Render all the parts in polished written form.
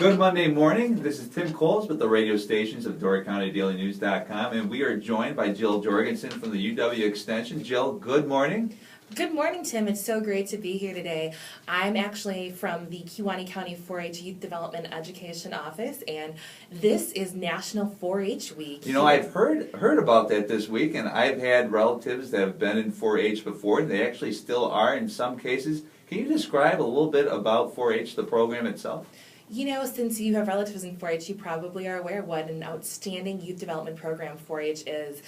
Good Monday morning. This is Tim Coles with the radio stations of DoryCountyDailyNews.com, and we are joined by Jill Jorgensen from the UW Extension. Jill, good morning. Good morning, Tim. It's so great to be here today. I'm actually from the Kewaunee County 4-H Youth Development Education Office, and this is National 4-H Week. You know, I've heard about that this week, and I've had relatives that have been in 4-H before, and they actually still are in some cases. Can you describe a little bit about 4-H, the program itself? You know, since you have relatives in 4-H, you probably are aware what an outstanding youth development program 4-H is.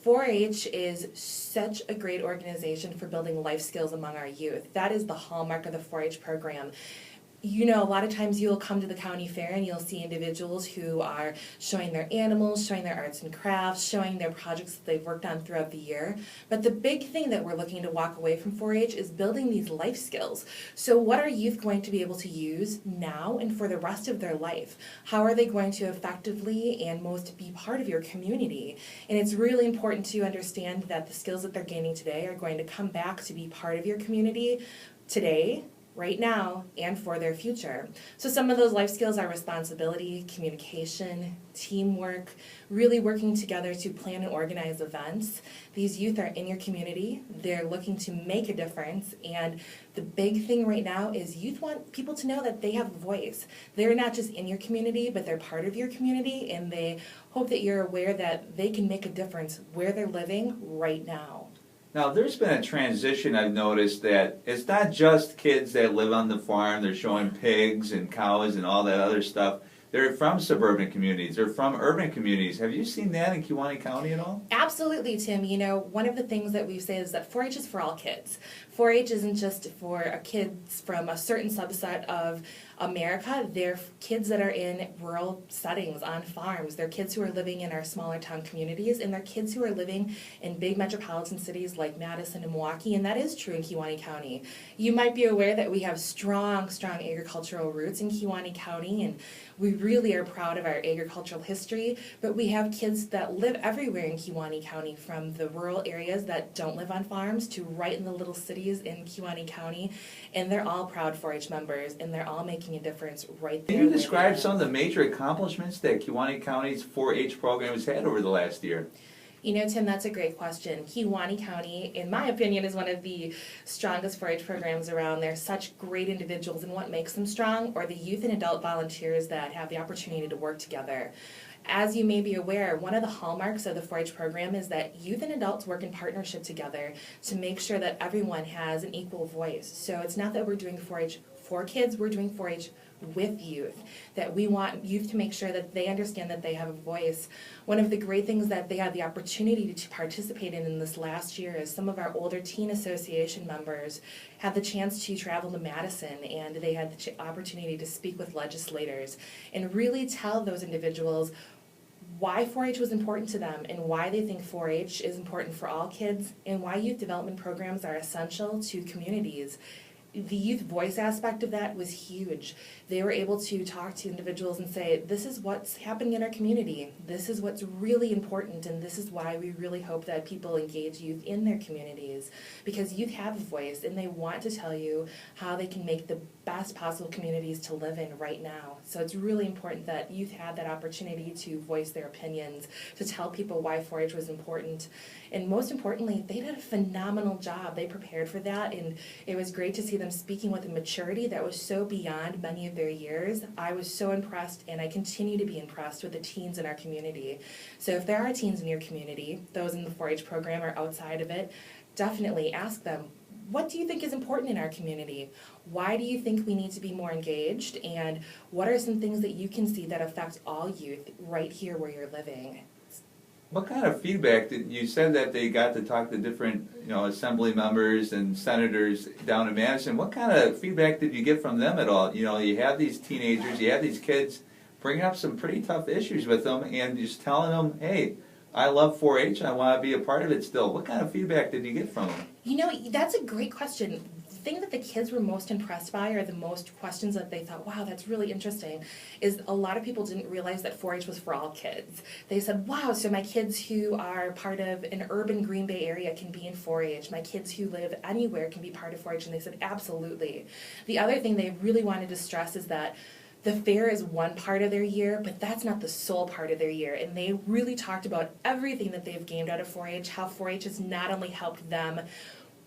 4-H is such a great organization for building life skills among our youth. That is the hallmark of the 4-H program. You know, a lot of times you'll come to the county fair and you'll see individuals who are showing their animals, showing their arts and crafts, showing their projects that they've worked on throughout the year. But the big thing that we're looking to walk away from 4-H is building these life skills. So what are youth going to be able to use now and for the rest of their life? How are they going to effectively and most be part of your community? And it's really important to understand that the skills that they're gaining today are going to come back to be part of your community today, right now, and for their future. So some of those life skills are responsibility, communication, teamwork, really working together to plan and organize events. These youth are in your community, they're looking to make a difference, and the big thing right now is youth want people to know that they have a voice. They're not just in your community, but they're part of your community, and they hope that you're aware that they can make a difference where they're living right now. Now, there's been a transition. I've noticed that it's not just kids that live on the farm. They're showing pigs and cows and all that other stuff. They're from suburban communities. They're from urban communities. Have you seen that in Kewaunee County at all? Absolutely, Tim. You know, one of the things that we say is that 4-H is for all kids. 4-H isn't just for kids from a certain subset of America. They're kids that are in rural settings, on farms. They're kids who are living in our smaller town communities, and they're kids who are living in big metropolitan cities like Madison and Milwaukee, and that is true in Kewaunee County. You might be aware that we have strong agricultural roots in Kewaunee County, and we really are proud of our agricultural history, but we have kids that live everywhere in Kewaunee County, from the rural areas that don't live on farms to right in the little cities in Kewaunee County, and they're all proud 4-H members, and they're all making a difference right there. Can you describe some of the major accomplishments that Kewaunee County's 4-H program has had over the last year? You know, Tim, that's a great question. Kewaunee County, in my opinion, is one of the strongest 4-H programs around. They're such great individuals, and what makes them strong are the youth and adult volunteers that have the opportunity to work together. As you may be aware, one of the hallmarks of the 4-H program is that youth and adults work in partnership together to make sure that everyone has an equal voice. So it's not that we're doing 4-H for kids, we're doing 4-H with youth, that we want youth to make sure that they understand that they have a voice. One of the great things that they had the opportunity to participate in this last year is some of our older teen association members had the chance to travel to Madison, and they had the opportunity to speak with legislators and really tell those individuals why 4-H was important to them and why they think 4-H is important for all kids and why youth development programs are essential to communities. The youth voice aspect of that was huge. They were able to talk to individuals and say, this is what's happening in our community, this is what's really important, and this is why we really hope that people engage youth in their communities, because youth have a voice and they want to tell you how they can make the best possible communities to live in right now. So it's really important that youth had that opportunity to voice their opinions, to tell people why 4-H was important, and most importantly, they did a phenomenal job. They prepared for that, and it was great to see them speaking with a maturity that was so beyond many of their years. I was so impressed, and I continue to be impressed with the teens in our community. So if there are teens in your community, those in the 4-H program or outside of it, definitely ask them, what do you think is important in our community? Why do you think we need to be more engaged? And what are some things that you can see that affect all youth right here where you're living? What kind of feedback did you said that they got to talk to different, assembly members and senators down in Madison? What kind of feedback did you get from them at all? You know, you have these teenagers, you have these kids bringing up some pretty tough issues with them, and just telling them, hey, I love 4-H, I want to be a part of it still. What kind of feedback did you get from them? You know, that's a great question. The thing that the kids were most impressed by, or the most questions that they thought, wow, that's really interesting, is a lot of people didn't realize that 4-H was for all kids. They said, wow, so my kids who are part of an urban Green Bay area can be in 4-H. My kids who live anywhere can be part of 4-H. And they said, absolutely. The other thing they really wanted to stress is that the fair is one part of their year, but that's not the sole part of their year. And they really talked about everything that they've gained out of 4-H, how 4-H has not only helped them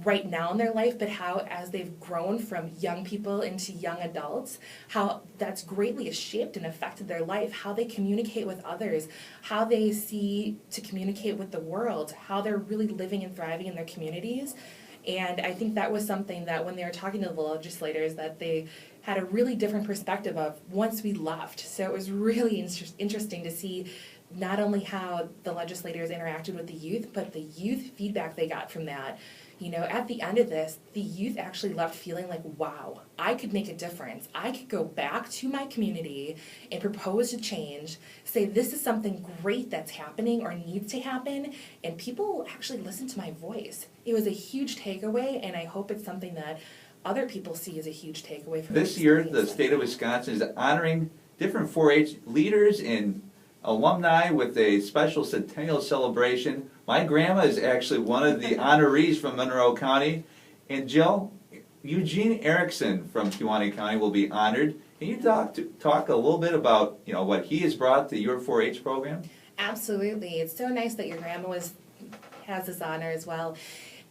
right now in their life, but how as they've grown from young people into young adults, how that's greatly shaped and affected their life, how they communicate with others, how they see to communicate with the world, how they're really living and thriving in their communities. And I think that was something that when they were talking to the legislators, that they had a really different perspective of once we left. So it was really interesting to see not only how the legislators interacted with the youth, but the youth feedback they got from that. You know, at the end of this, the youth actually left feeling like, wow, I could make a difference. I could go back to my community and propose a change, say this is something great that's happening or needs to happen, and people actually listen to my voice. It was a huge takeaway, and I hope it's something that other people see as a huge takeaway from this year. The state of Wisconsin is honoring different 4-H leaders and alumni with a special centennial celebration. My grandma is actually one of the honorees from Monroe County. And Jill, Eugene Erickson from Kewaunee County will be honored. Can you talk a little bit about what he has brought to your 4-H program? Absolutely. It's so nice that your grandma has this honor as well.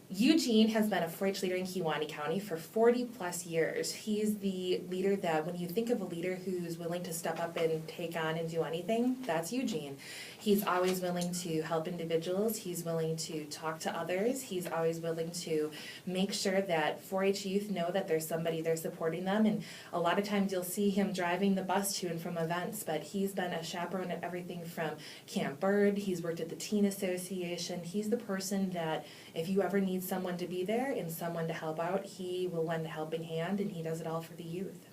Eugene has been a 4-H leader in Kewaunee County for 40 plus years. He's the leader that when you think of a leader who's willing to step up and take on and do anything, that's Eugene. He's always willing to help individuals. He's willing to talk to others. He's always willing to make sure that 4-H youth know that there's somebody there supporting them. And a lot of times you'll see him driving the bus to and from events, but he's been a chaperone at everything from Camp Bird. He's worked at the Teen Association. He's the person that if you ever need someone to be there and someone to help out, he will lend a helping hand, and he does it all for the youth.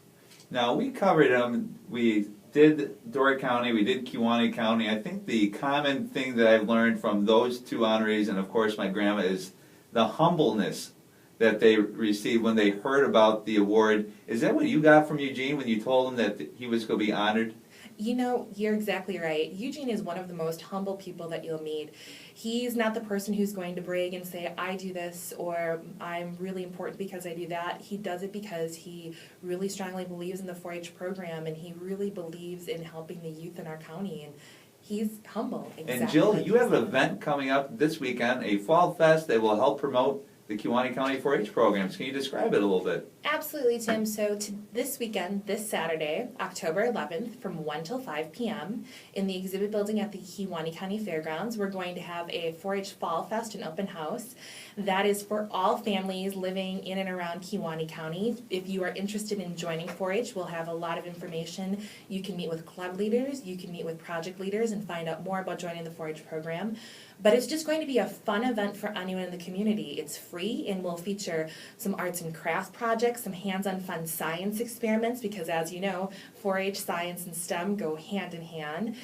Now, we covered them. We did Door County, we did Kewaunee County. I think the common thing that I've learned from those two honorees, and of course my grandma, is the humbleness that they received when they heard about the award. Is that what you got from Eugene when you told him that he was going to be honored? You know, you're exactly right. Eugene is one of the most humble people that you'll meet. He's not the person who's going to brag and say, I do this, or I'm really important because I do that. He does it because he really strongly believes in the 4-H program, and he really believes in helping the youth in our county, and he's humble. Exactly. And Jill, you have an event coming up this weekend, a fall fest that will help promote the Kewaunee County 4-H programs. Can you describe it a little bit? Absolutely, Tim. So this weekend, this Saturday, October 11th, from 1 till 5 p.m., in the exhibit building at the Kewaunee County Fairgrounds, we're going to have a 4-H Fall Fest and open house. That is for all families living in and around Kewaunee County. If you are interested in joining 4-H, we'll have a lot of information. You can meet with club leaders, you can meet with project leaders, and find out more about joining the 4-H program. But it's just going to be a fun event for anyone in the community. It's free, and we'll feature some arts and crafts projects, some hands-on fun science experiments, because as you know, 4-H, science, and STEM go hand in hand.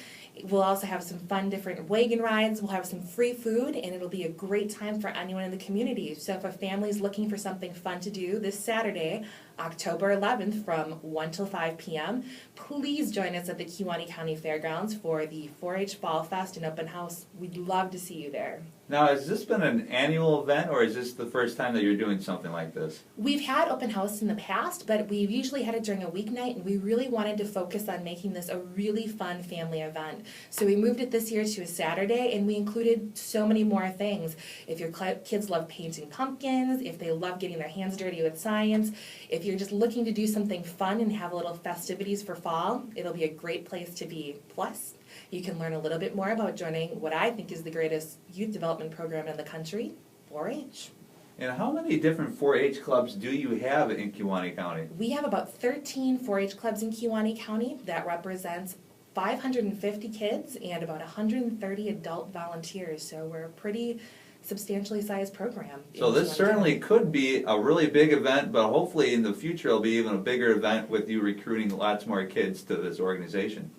We'll also have some fun different wagon rides. We'll have some free food, and it'll be a great time for anyone in the community. So if a family's looking for something fun to do this Saturday, October 11th from 1 till 5 p.m., please join us at the Kewaunee County Fairgrounds for the 4-H Fall Fest and Open House. We'd love to see you there. Now, has this been an annual event, or is this the first time that you're doing something like this? We've had open house in the past, but we've usually had it during a weeknight, and we really wanted to focus on making this a really fun family event. So we moved it this year to a Saturday, and we included so many more things. If your kids love painting pumpkins, if they love getting their hands dirty with science, if you're just looking to do something fun and have a little festivities for fall, it'll be a great place to be. Plus, you can learn a little bit more about joining what I think is the greatest youth development program in the country, 4-H. And how many different 4-H clubs do you have in Kewaunee County? We have about 13 4-H clubs in Kewaunee County. That represents 550 kids and about 130 adult volunteers. So we're a pretty substantially sized program. So this certainly could be a really big event, but hopefully in the future it'll be even a bigger event with you recruiting lots more kids to this organization.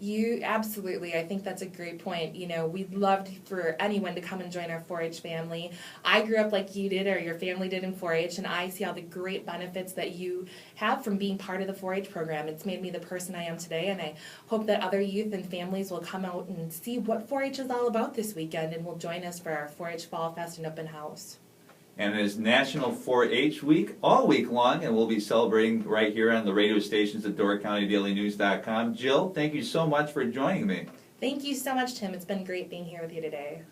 Absolutely. I think that's a great point. You know, we'd love for anyone to come and join our 4-H family. I grew up like you did, or your family did, in 4-H, and I see all the great benefits that you have from being part of the 4-H program. It's made me the person I am today, and I hope that other youth and families will come out and see what 4-H is all about this weekend, and will join us for our 4-H Fall Fest and Open House. And it is National 4-H Week all week long, and we'll be celebrating right here on the radio stations at DoraCountyDailyNews.com. Jill, thank you so much for joining me. Thank you so much, Tim. It's been great being here with you today.